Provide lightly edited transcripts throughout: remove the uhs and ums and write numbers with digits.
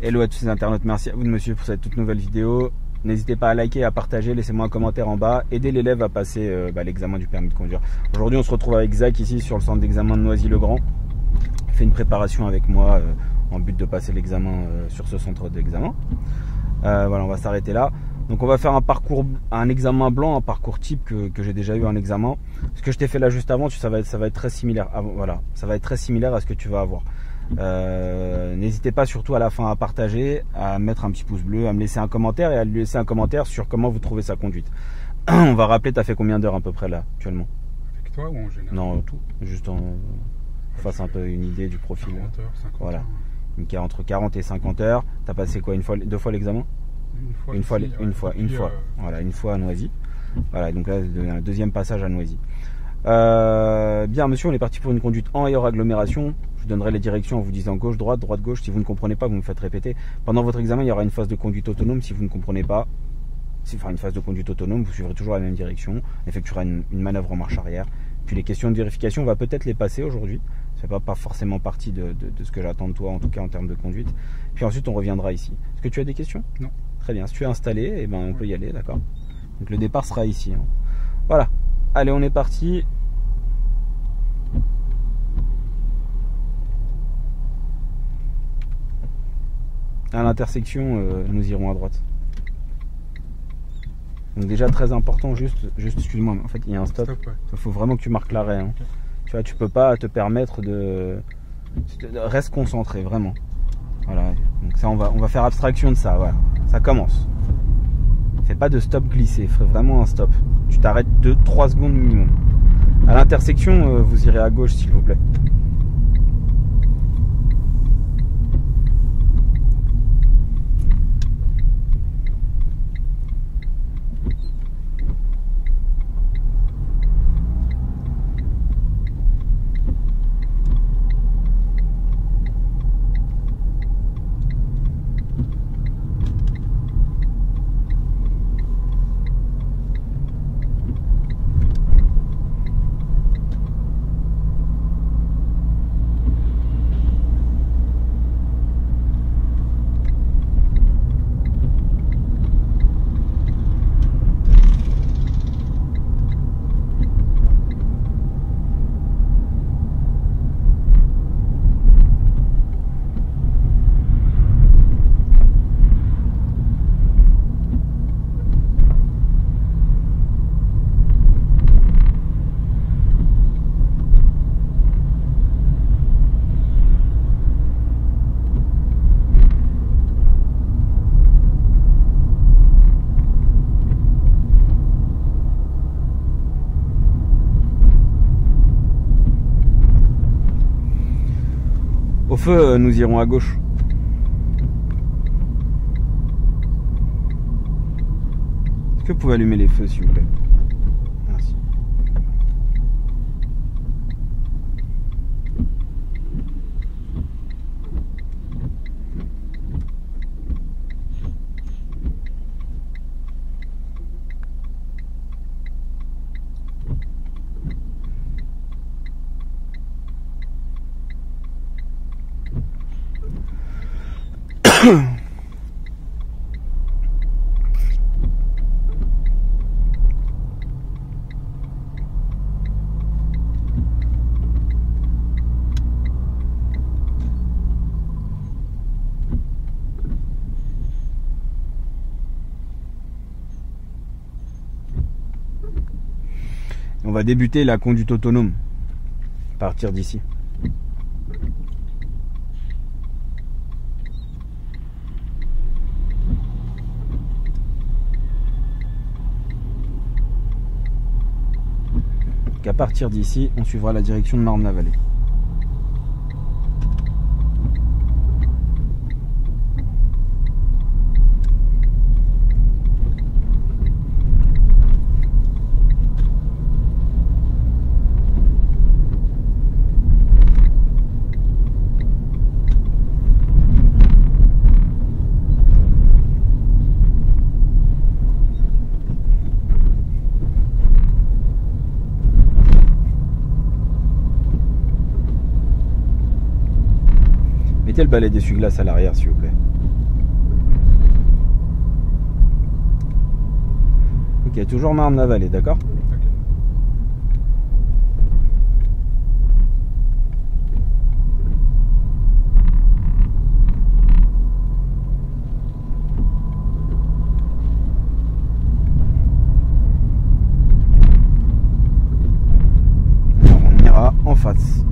Hello à tous les internautes, merci à vous de me suivre pour cette toute nouvelle vidéo. N'hésitez pas à liker, à partager, laissez-moi un commentaire en bas. Aidez l'élève à passer l'examen du permis de conduire. Aujourd'hui on se retrouve avec Zach ici sur le centre d'examen de Noisy-le-Grand. Il fait une préparation avec moi en but de passer l'examen sur ce centre d'examen. Voilà, on va s'arrêter là. Donc on va faire un examen blanc, un parcours type que j'ai déjà eu en examen. Ce que je t'ai fait là juste avant, ça va être très similaire. Voilà, ça va être très similaire à ce que tu vas avoir. N'hésitez pas surtout à la fin à partager, à mettre un petit pouce bleu, à me laisser un commentaire et à lui laisser un commentaire sur comment vous trouvez sa conduite. On va rappeler, tu as fait combien d'heures à peu près là actuellement? Avec toi ou en général? Non, tout, juste on fasse un peu une idée du profil. 40 heures, 50 voilà. heures. Entre 40 et 50 heures. Tu as passé quoi, deux fois l'examen? Une fois, voilà, une fois à Noisy. Voilà, donc là, un deuxième passage à Noisy. Bien, monsieur, on est parti pour une conduite en et hors agglomération. Je vous donnerai les directions en vous disant gauche, droite, droite, gauche. Si vous ne comprenez pas, vous me faites répéter. Pendant votre examen, il y aura une phase de conduite autonome. Si vous ne comprenez pas, une phase de conduite autonome, vous suivrez toujours la même direction. On effectuera une manœuvre en marche arrière. Puis les questions de vérification, on va peut-être les passer aujourd'hui. Ça ne fait pas forcément partie de ce que j'attends de toi, en tout cas en termes de conduite. Puis ensuite, on reviendra ici. Est-ce que tu as des questions? Non. Très bien. Si tu es installé, eh ben, on peut y aller, d'accord. Donc le départ sera ici. Hein. Voilà. Allez, on est parti. À l'intersection, nous irons à droite. Donc déjà très important, juste excuse-moi, en fait il y a un stop. Il faut vraiment que tu marques l'arrêt. Hein. Okay. Tu vois, tu peux pas te permettre reste concentré, vraiment. Voilà. Donc ça, on va faire abstraction de ça. Voilà. Ça commence. Fais pas de stop glissé, fais vraiment un stop. Tu t'arrêtes 2-3 secondes minimum. À l'intersection, vous irez à gauche s'il vous plaît. Au feu, nous irons à gauche. Est-ce que vous pouvez allumer les feux, s'il vous plaît? Merci. On va débuter la conduite autonome à partir d'ici. À partir d'ici, on suivra la direction de Marne-la-Vallée. mettez le balai d'essuie-glace à l'arrière, s'il vous plaît. Ok, toujours marne la vallée, d'accord? Alors on ira en face.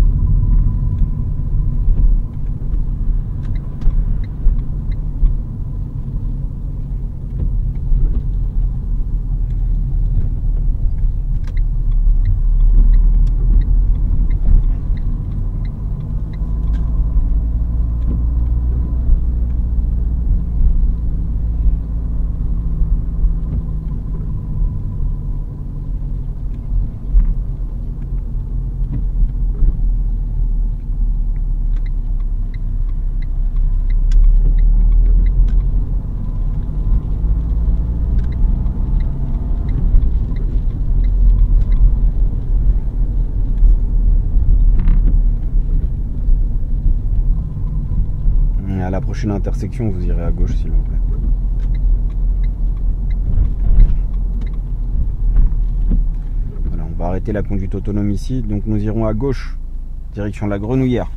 À la prochaine intersection, vous irez à gauche, s'il vous plaît. Voilà, on va arrêter la conduite autonome ici, donc nous irons à gauche, direction la Grenouillère.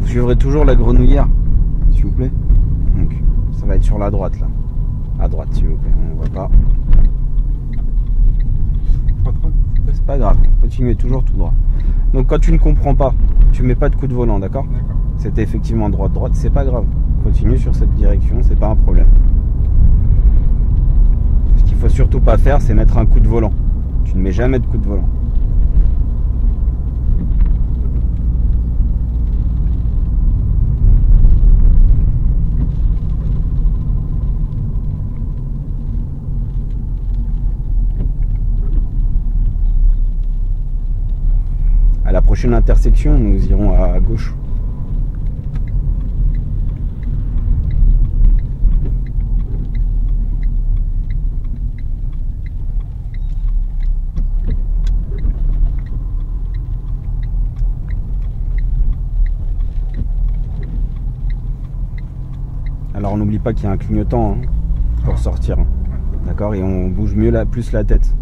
Vous suivrez toujours la Grenouillère, s'il vous plaît. Donc, ça va être sur la droite, là. À droite, s'il vous plaît, on ne voit pas. C'est pas grave, continuez toujours tout droit. Donc quand tu ne comprends pas, tu mets pas de coup de volant, d'accord? C'était effectivement droite, c'est pas grave. Continue sur cette direction, c'est pas un problème. Ce qu'il faut surtout pas faire, c'est mettre un coup de volant. Tu ne mets jamais de coup de volant. À la prochaine intersection, nous irons à gauche. Alors on n'oublie pas qu'il y a un clignotant hein, pour sortir. D'accord? Et on bouge mieux plus la tête.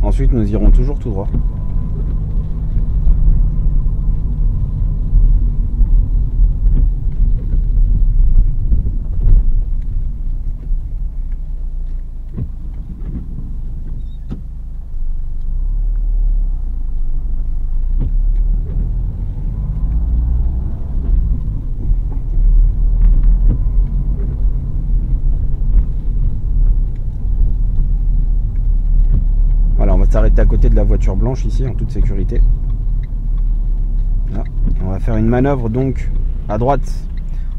Ensuite, nous irons toujours tout droit. Voilà, on va s'arrêter à côté de la voiture blanche ici en toute sécurité. Là. Et on va faire une manœuvre donc à droite.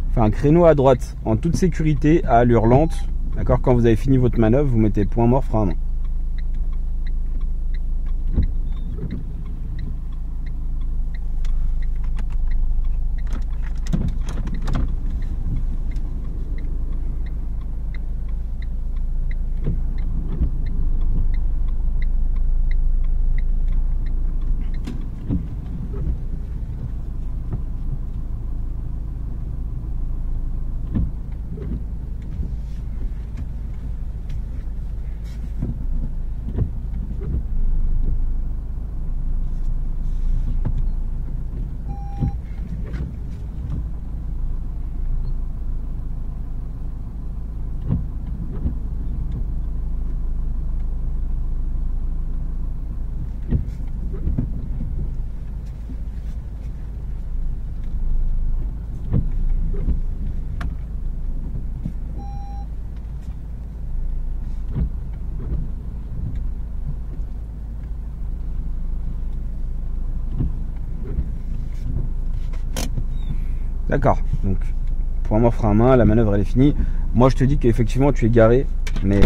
Enfin un créneau à droite en toute sécurité à allure lente. D'accord, quand vous avez fini votre manœuvre, vous mettez point mort, frein à main. D'accord, donc point mort frein à main, la manœuvre elle est finie. Moi je te dis qu'effectivement tu es garé, mais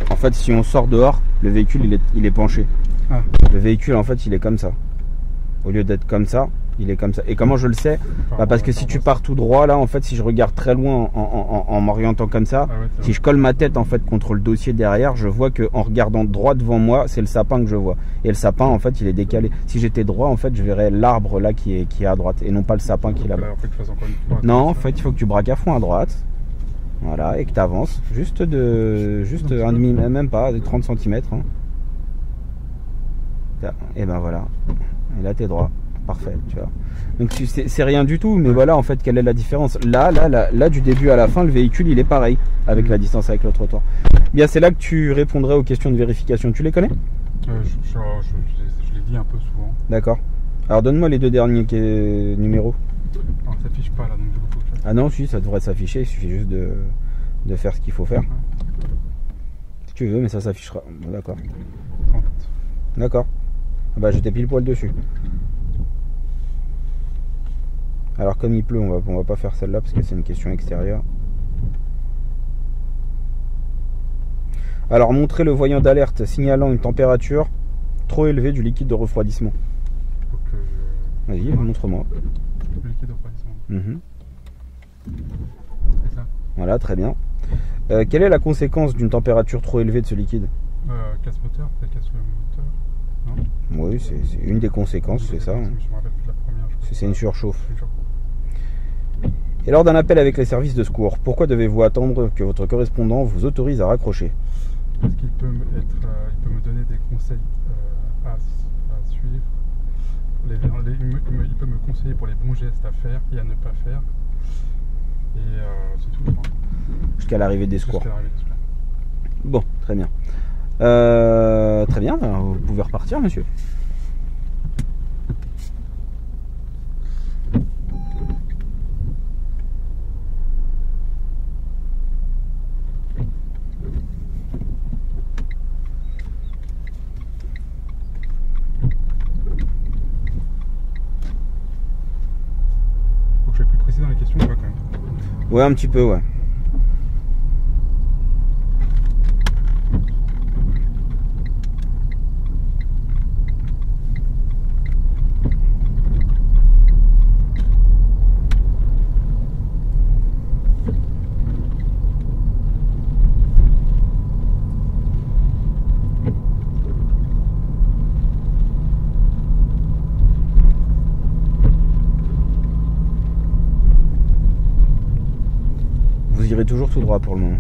En fait, si on sort dehors, le véhicule il est penché. Ah. Le véhicule en fait il est comme ça. Au lieu d'être comme ça, il est comme ça. Et comment je le sais? Parce que si tu pars tout droit là, en fait, si je regarde très loin en m'orientant comme ça, si je colle ma tête en fait contre le dossier derrière, je vois que en regardant droit devant moi, c'est le sapin que je vois. Et le sapin en fait, il est décalé. Si j'étais droit, en fait, je verrais l'arbre là qui est à droite et non pas le sapin qui est là-bas. Non, en fait, il faut que tu braques à fond à droite. Voilà, et que tu avances juste un demi, même pas, de 30 cm. Hein. Et ben voilà. Et là, t'es droit. Parfait, tu vois. Donc c'est rien du tout, mais voilà en fait quelle est la différence. Là, du début à la fin, le véhicule il est pareil avec la distance avec le trottoir. Bien, c'est là que tu répondrais aux questions de vérification. Tu les connais? Je les dis un peu souvent. D'accord. Alors donne-moi les deux derniers numéros. Alors, ça s'affiche pas là, donc du coup faut que je... Ah non, si, ça devrait s'afficher, il suffit juste de faire ce qu'il faut faire. Si tu veux, mais ça s'affichera. Bon, d'accord. D'accord. Ah bah j'étais pile poil dessus. Alors comme il pleut, on va pas faire celle-là parce que c'est une question extérieure. Alors montrer le voyant d'alerte signalant une température trop élevée du liquide de refroidissement. Vas-y, montre-moi. Le liquide de refroidissement. C'est ça. Voilà, très bien. Quelle est la conséquence d'une température trop élevée de ce liquide? Casse moteur, ça casse le moteur. Non. Oui, c'est une des conséquences, c'est ça. Hein. C'est une surchauffe. Et lors d'un appel avec les services de secours, pourquoi devez-vous attendre que votre correspondant vous autorise à raccrocher? Parce qu'il peut me donner des conseils à suivre. Il peut me conseiller pour les bons gestes à faire et à ne pas faire. Et c'est tout. Hein. Jusqu'à l'arrivée des secours. Bon, très bien. Très bien, vous pouvez repartir, monsieur. Faut que je sois plus précis dans les questions, quoi, quand même. Ouais, un petit peu, ouais. Vous irez toujours tout droit pour le moment.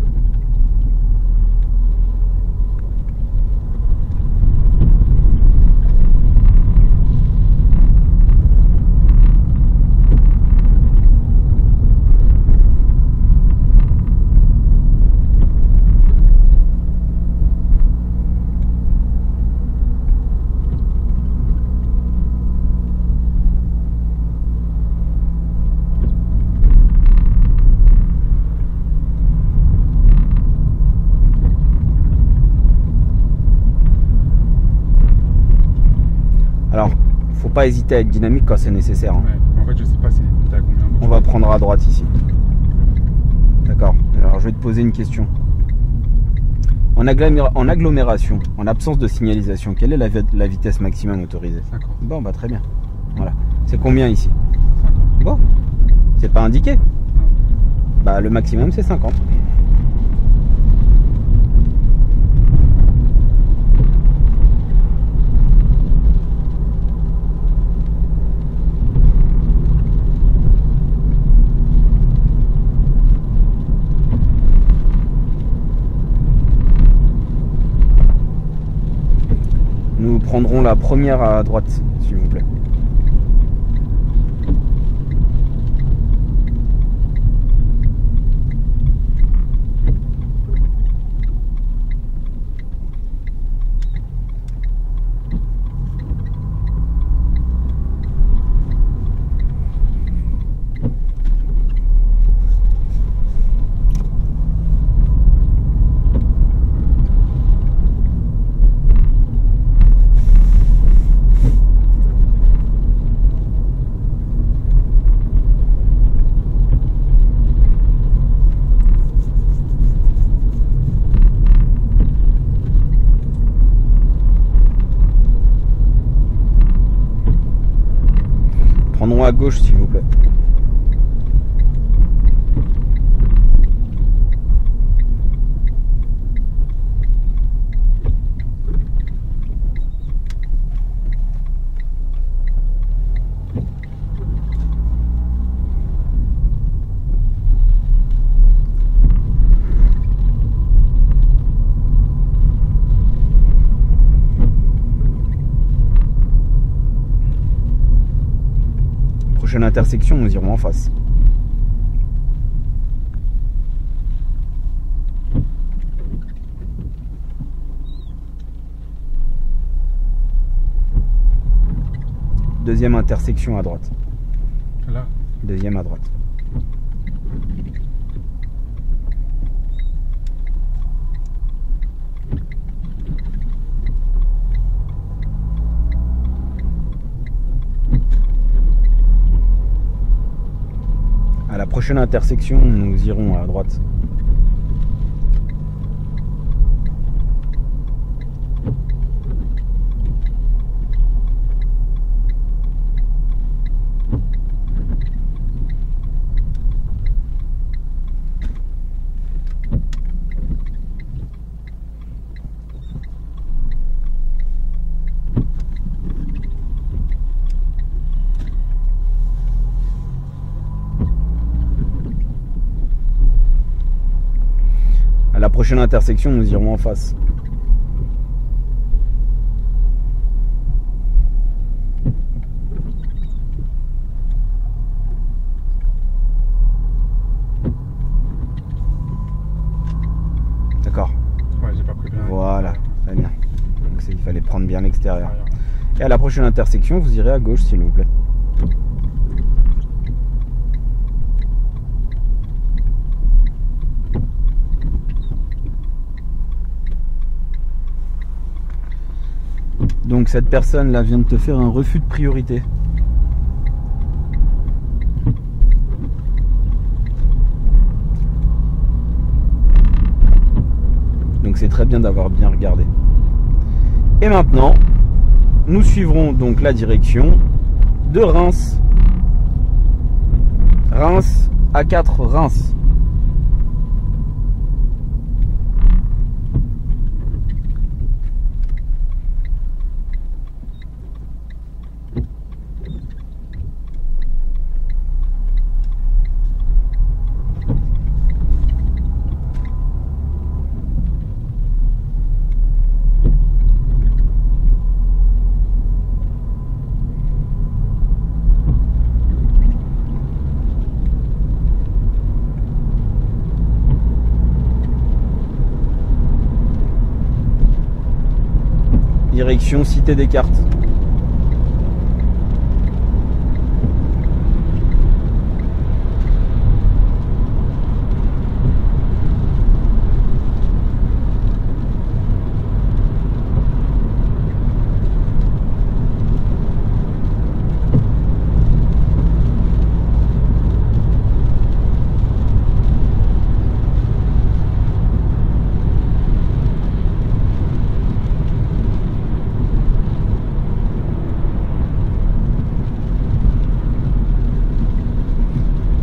Alors, faut pas hésiter à être dynamique quand c'est nécessaire. Hein. Ouais, en fait, je sais pas si t'as combien. On va prendre à droite ici. D'accord. Alors, je vais te poser une question. En agglomération, en absence de signalisation, quelle est la vitesse maximum autorisée? 50. Bon, bah très bien. Voilà. C'est combien ici? 50. Bon. C'est pas indiqué? Non. Bah, le maximum, c'est 50. Nous prendrons la première à droite, s'il vous plaît. prendront à gauche s'il vous plaît. Prochaine intersection, nous irons en face. Deuxième intersection à droite. Là. Deuxième à droite. À la prochaine intersection, nous irons à droite. À la prochaine intersection, nous irons en face. D'accord. Ouais, j'ai pas pris bien. Voilà, très bien. Donc il fallait prendre bien l'extérieur. Et à la prochaine intersection, vous irez à gauche, s'il vous plaît. Donc cette personne là vient de te faire un refus de priorité. Donc c'est très bien d'avoir bien regardé. Et maintenant, nous suivrons donc la direction de Reims. Reims, A4 Reims. Direction Cité Descartes.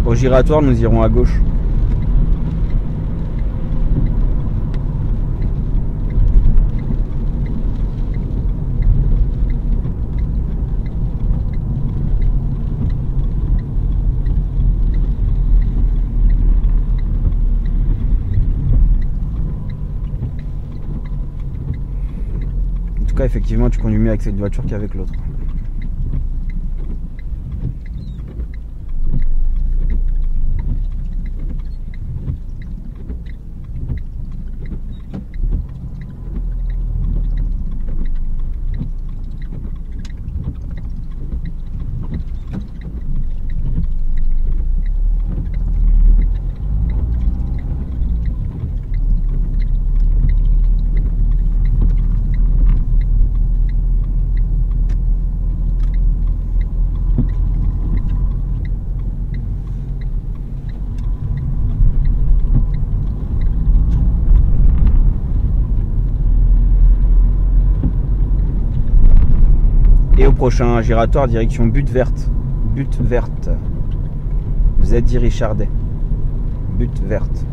Au giratoire, nous irons à gauche. En tout cas, effectivement, tu conduis mieux avec cette voiture qu'avec l'autre. Et au prochain giratoire, direction Butte Verte. Butte verte. Z.I. Richardet. Butte verte.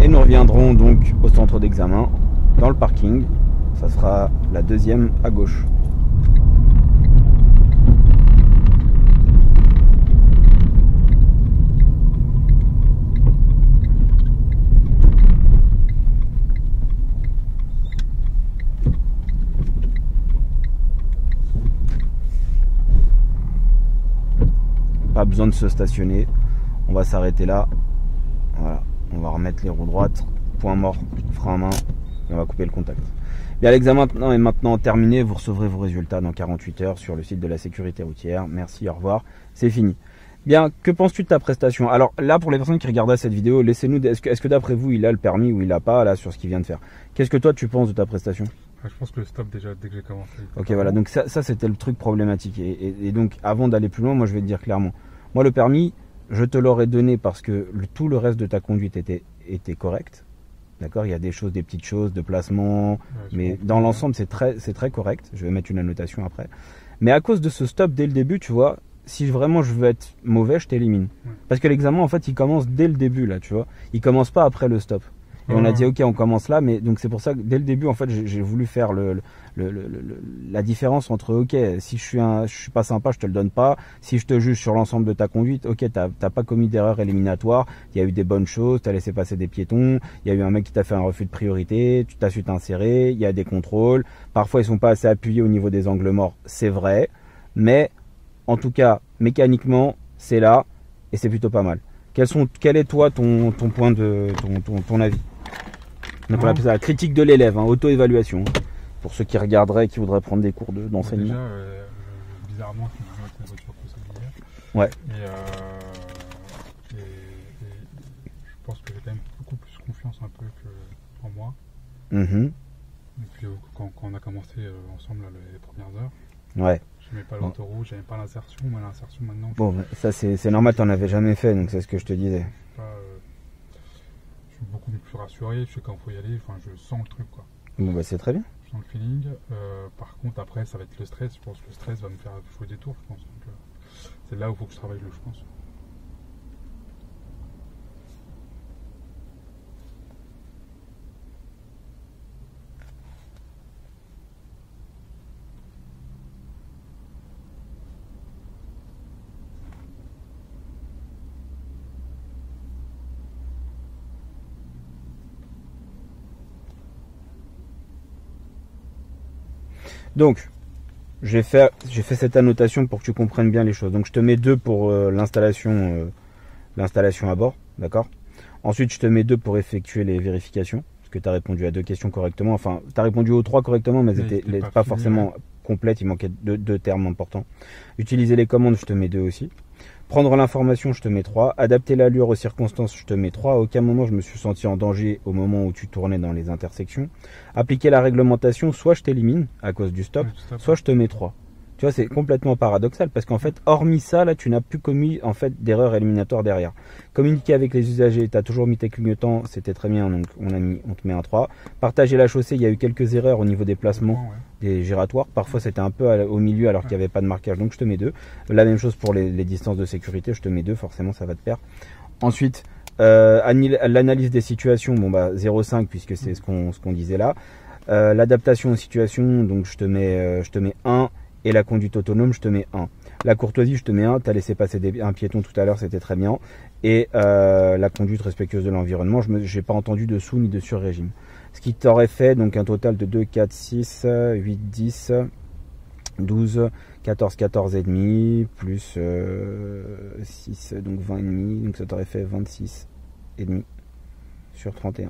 Nous reviendrons donc au centre d'examen, dans le parking. Ça sera la deuxième à gauche. Pas besoin de se stationner. On va s'arrêter là. Voilà. On va remettre les roues droites, point mort, frein à main, et on va couper le contact. Bien, l'examen est maintenant terminé. Vous recevrez vos résultats dans 48 heures sur le site de la sécurité routière. Merci, au revoir, c'est fini. Bien, que penses-tu de ta prestation? Alors là, pour les personnes qui regardent cette vidéo, laissez-nous, est-ce que d'après vous, il a le permis ou il n'a pas, là, sur ce qu'il vient de faire? Qu'est-ce que toi, tu penses de ta prestation? Je pense que le stop, déjà, dès que j'ai commencé. Ok, voilà, donc ça c'était le truc problématique. Et donc, avant d'aller plus loin, moi, je vais te dire clairement. Moi, le permis, je te l'aurais donné parce que tout le reste de ta conduite était correct. D'accord, il y a des choses, des petites choses de placement, mais dans l'ensemble, c'est très correct. Je vais mettre une annotation après. Mais à cause de ce stop dès le début, tu vois, si vraiment je veux être mauvais, je t'élimine. Parce que l'examen, en fait, il commence dès le début, là, tu vois. Il commence pas après le stop. Et on a dit, ok, on commence là, mais donc c'est pour ça que dès le début, en fait, j'ai voulu faire la différence entre, ok, si je suis pas sympa, je te le donne pas. Si je te juge sur l'ensemble de ta conduite, ok, t'as pas commis d'erreur éliminatoire. Il y a eu des bonnes choses, t'as laissé passer des piétons. Il y a eu un mec qui t'a fait un refus de priorité, tu t'as su t'insérer. Il y a des contrôles. Parfois, ils sont pas assez appuyés au niveau des angles morts, c'est vrai. Mais en tout cas, mécaniquement, c'est là et c'est plutôt pas mal. Quel est toi ton point de ton avis? Donc on appelle ça la critique de l'élève, hein, auto-évaluation. Pour ceux qui regarderaient, qui voudraient prendre des cours d'enseignement. Déjà, bizarrement, je me avec la voiture que ça hier. Ouais. Et je pense que j'ai quand même beaucoup plus confiance un peu en moi. Et puis quand on a commencé ensemble là, les premières heures. Ouais. Je n'aimais pas l'autoroute, j'aimais pas l'insertion, mais l'insertion maintenant. Bon, ça c'est normal, t'en avais jamais fait, donc c'est ce que je te disais. Je suis beaucoup plus rassuré, je sais quand il faut y aller, enfin je sens le truc quoi. Bon bah c'est très bien. Je sens le feeling. Par contre après ça va être le stress, je pense que le stress va me faire jouer des tours, je pense. C'est là où il faut que je travaille je pense. Donc, j'ai fait cette annotation pour que tu comprennes bien les choses. Donc, je te mets 2 pour l'installation à bord, d'accord? Ensuite, je te mets 2 pour effectuer les vérifications, parce que tu as répondu à 2 questions correctement. Enfin, tu as répondu aux 3 correctement, mais elles n'étaient pas forcément complètes. Il manquait 2 termes importants. Utiliser les commandes, je te mets 2 aussi. Prendre l'information, je te mets 3. Adapter l'allure aux circonstances, je te mets 3. À aucun moment, je me suis senti en danger au moment où tu tournais dans les intersections. Appliquer la réglementation, soit je t'élimine à cause du stop, soit je te mets 3. Tu vois, c'est complètement paradoxal parce qu'en fait, hormis ça, là, tu n'as plus commis en fait d'erreur éliminatoire derrière. Communiquer avec les usagers, tu as toujours mis tes clignotants, c'était très bien, donc on te met un 3. Partager la chaussée, il y a eu quelques erreurs au niveau des placements des giratoires. Parfois, c'était un peu au milieu alors qu'il n'y avait pas de marquage, donc je te mets 2. La même chose pour les distances de sécurité, je te mets 2, forcément, ça va te perdre. Ensuite, l'analyse des situations, bon bah 0,5 puisque c'est ce qu'on disait là. L'adaptation aux situations, donc je te mets 1. Et la conduite autonome, je te mets 1. La courtoisie, je te mets 1. Tu as laissé passer un piéton tout à l'heure, c'était très bien. Et la conduite respectueuse de l'environnement, je n'ai pas entendu de sous ni de sur-régime. Ce qui t'aurait fait donc un total de 2, 4, 6, 8, 10, 12, 14, 14 et demi, plus 6, donc 20 et demi, donc ça t'aurait fait 26 et demi sur 31.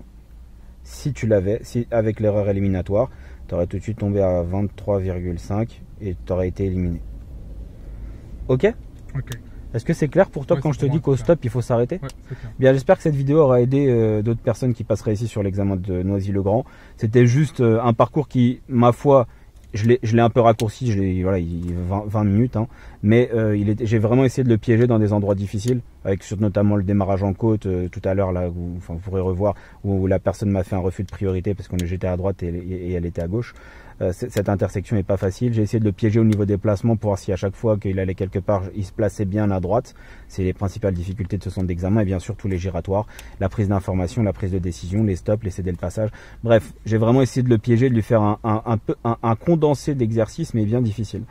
Si tu l'avais, si avec l'erreur éliminatoire, tu aurais tout de suite tombé à 23,5 et tu aurais été éliminé. Ok? Ok. Est-ce que c'est clair pour toi quand je te dis qu'au stop il faut s'arrêter? Ouais, c'est clair. Bien, j'espère que cette vidéo aura aidé d'autres personnes qui passeraient ici sur l'examen de Noisy-le-Grand. C'était juste un parcours qui, ma foi, je l'ai un peu raccourci, voilà, 20 minutes, hein, mais j'ai vraiment essayé de le piéger dans des endroits difficiles, avec notamment le démarrage en côte tout à l'heure, là, où, enfin, vous pourrez revoir, où la personne m'a fait un refus de priorité parce que j'étais à droite et elle était à gauche. Cette intersection n'est pas facile. J'ai essayé de le piéger au niveau des placements pour voir si à chaque fois qu'il allait quelque part, il se plaçait bien à droite. C'est les principales difficultés de ce centre d'examen, et bien sûr tous les giratoires, la prise d'information, la prise de décision, les stops, les céder le passage. Bref, j'ai vraiment essayé de le piéger, de lui faire un condensé d'exercices, mais bien difficile.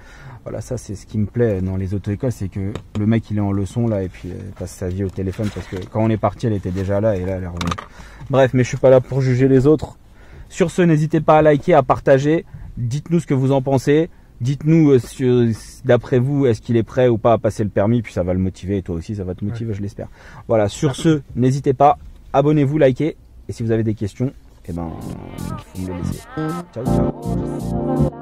Voilà, ça c'est ce qui me plaît dans les auto-écoles, c'est que le mec il est en leçon là et puis il passe sa vie au téléphone, parce que quand on est parti elle était déjà là et là elle est revenue. Bref, mais je suis pas là pour juger les autres. Sur ce, n'hésitez pas à liker, à partager. Dites-nous ce que vous en pensez. Dites-nous d'après vous, est-ce qu'il est prêt ou pas à passer le permis, puis ça va le motiver et toi aussi ça va te motiver, je l'espère. Voilà, sur ce, n'hésitez pas, abonnez-vous, likez, et si vous avez des questions, eh ben, il faut me les laisser. Ciao, ciao.